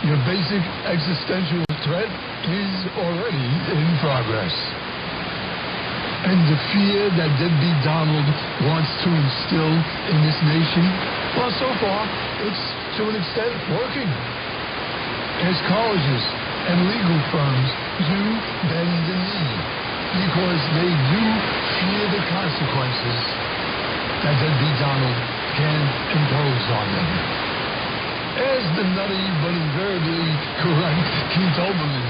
Your basic existential threat is already in progress. And the fear that deadbeat Donald wants to instill in this nation, well, so far, it's to an extent working. As colleges and legal firms do bend the knee because they do fear the consequences that deadbeat Donald can impose on them. As the nutty but invariably correct Keith Olbermann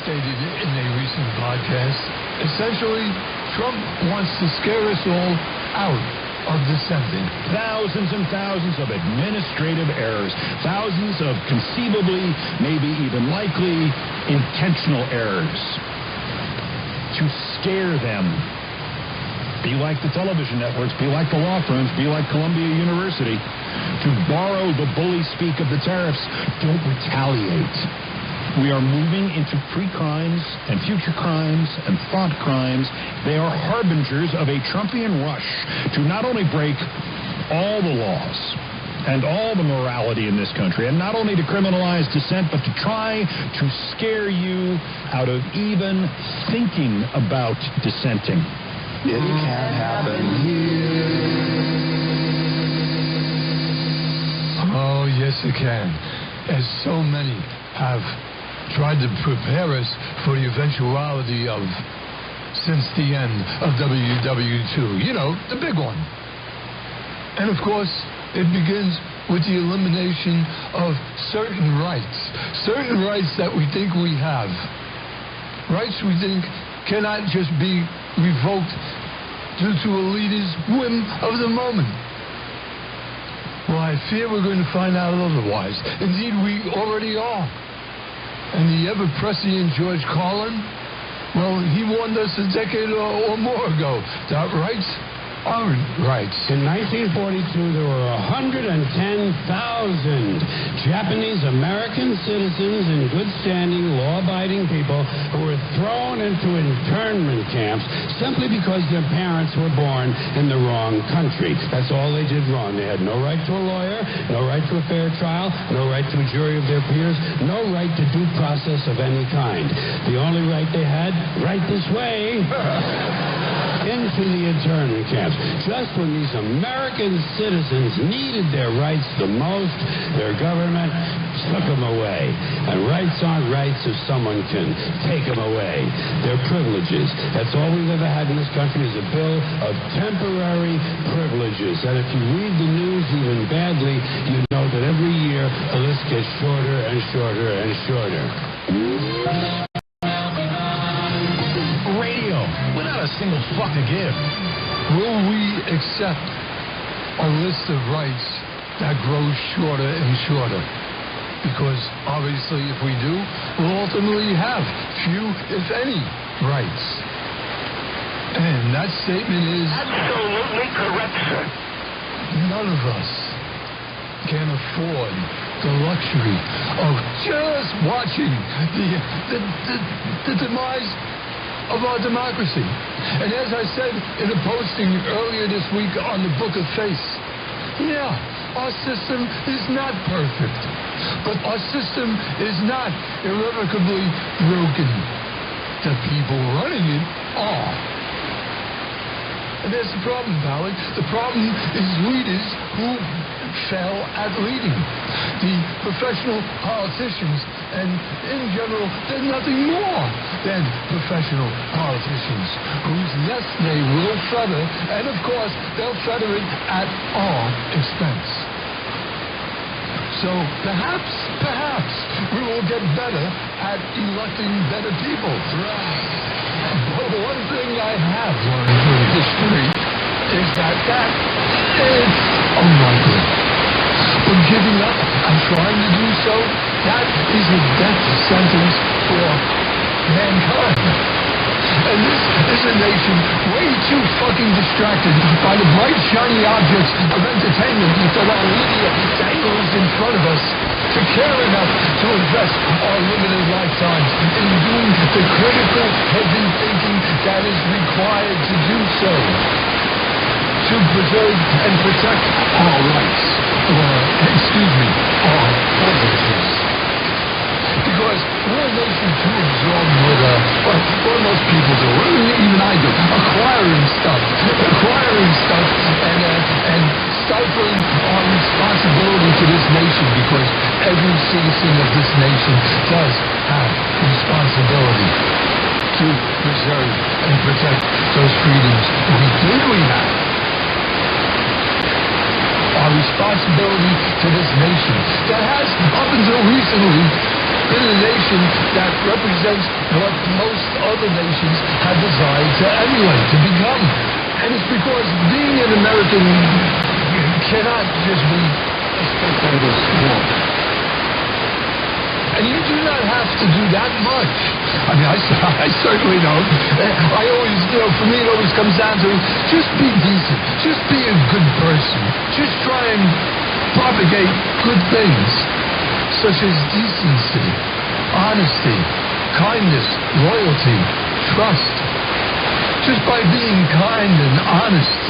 stated in a recent podcast, essentially, Trump wants to scare us all out of dissenting. Thousands and thousands of administrative errors, thousands of conceivably, maybe even likely, intentional errors to scare them. Be like the television networks, be like the law firms, be like Columbia University. To borrow the bully speak of the tariffs, don't retaliate. We are moving into pre-crimes and future crimes and thought crimes. They are harbingers of a Trumpian rush to not only break all the laws and all the morality in this country, and not only to criminalize dissent, but to try to scare you out of even thinking about dissenting. It can't happen here. Oh, yes, it can. As so many have tried to prepare us for the eventuality of since the end of WW2. You know, the big one. And, of course, it begins with the elimination of certain rights. Certain rights that we think we have. Rights we think cannot just be revoked due to a leader's whim of the moment. Well, I fear we're going to find out otherwise. Indeed, we already are. And the ever-prescient George Carlin, well, he warned us a decade or more ago that rights aren't rights. In 1942, there were 110,000 Japanese American citizens and good standing, law-abiding people who were thrown into internment camps simply because their parents were born in the wrong country. That's all they did wrong. They had no right to a lawyer, no right to a fair trial, no right to a jury of their peers, no right to due process of any kind. The only right they had, right this way, into the internment camps. Just when these American citizens needed their rights the most, their government took them away. And rights aren't rights if someone can take them away. They're privileges. That's all we've ever had in this country is a bill of temporary privileges. And if you read the news even badly, you know that every year the list gets shorter and shorter and shorter. Radio, without a single fuck to give. Will we accept a list of rights that grows shorter and shorter? Because obviously if we do, we'll ultimately have few, if any, rights. And that statement is absolutely correct, sir. None of us can afford the luxury of just watching the demise of our democracy. And as I said in a posting earlier this week on the Book of Face, yeah, our system is not perfect, but our system is not irrevocably broken. The people running it are. And there's the problem, Ballard. The problem is leaders who fail at leading. The professional politicians, and in general, they're nothing more than professional politicians whose nest they will feather, and of course, they'll feather it at our expense. So perhaps we will get better at electing better people. Right. But one thing I have learned through history is that is unlikely. But giving up and trying to do so, that is a death sentence for mankind. And this is a nation way too fucking distracted by the bright, shiny objects of entertainment that our media dangles in front of us to care enough to invest our limited lifetimes in doing the critical, heavy thinking that is required to do so, to preserve and protect our rights, or, our privileges. nation, because every citizen of this nation does have responsibility to preserve and protect those freedoms we have. Our responsibility to this nation that has, up until recently, been a nation that represents what most other nations have desired to emulate, to become. And it's because being an American cannot just be a spectator sport. And you do not have to do that much. I mean, I certainly don't. I always, for me, it always comes down to just be decent. Just be a good person. Just try and propagate good things, such as decency, honesty, kindness, loyalty, trust. Just by being kind and honest